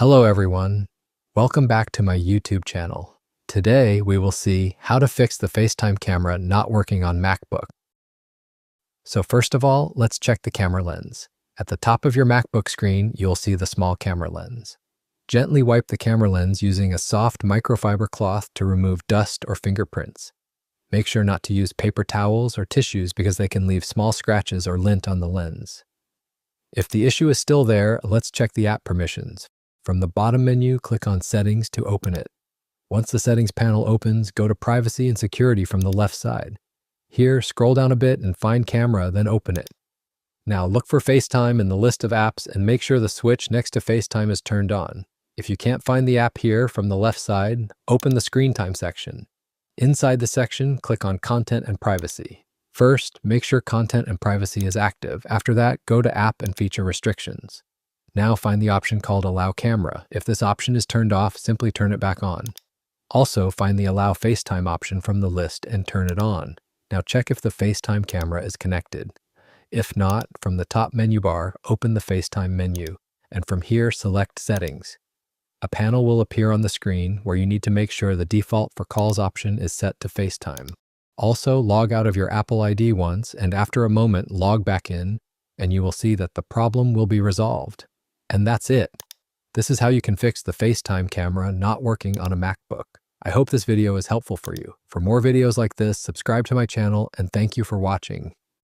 Hello everyone, welcome back to my YouTube channel. Today we will see how to fix the FaceTime camera not working on MacBook. So first of all, let's check the camera lens. At the top of your MacBook screen, you'll see the small camera lens. Gently wipe the camera lens using a soft microfiber cloth to remove dust or fingerprints. Make sure not to use paper towels or tissues because they can leave small scratches or lint on the lens. If the issue is still there, let's check the app permissions. From the bottom menu, click on Settings to open it. Once the Settings panel opens, go to Privacy and Security from the left side. Here, scroll down a bit and find Camera, then open it. Now look for FaceTime in the list of apps and make sure the switch next to FaceTime is turned on. If you can't find the app here from the left side, open the Screen Time section. Inside the section, click on Content and Privacy. First, make sure Content and Privacy is active. After that, go to App and Feature Restrictions. Now find the option called Allow Camera. If this option is turned off, simply turn it back on. Also, find the Allow FaceTime option from the list and turn it on. Now check if the FaceTime camera is connected. If not, from the top menu bar, open the FaceTime menu, and from here select Settings. A panel will appear on the screen where you need to make sure the default for calls option is set to FaceTime. Also, log out of your Apple ID once, and after a moment, log back in, and you will see that the problem will be resolved. And that's it. This is how you can fix the FaceTime camera not working on a MacBook. I hope this video is helpful for you. For more videos like this, subscribe to my channel, and thank you for watching.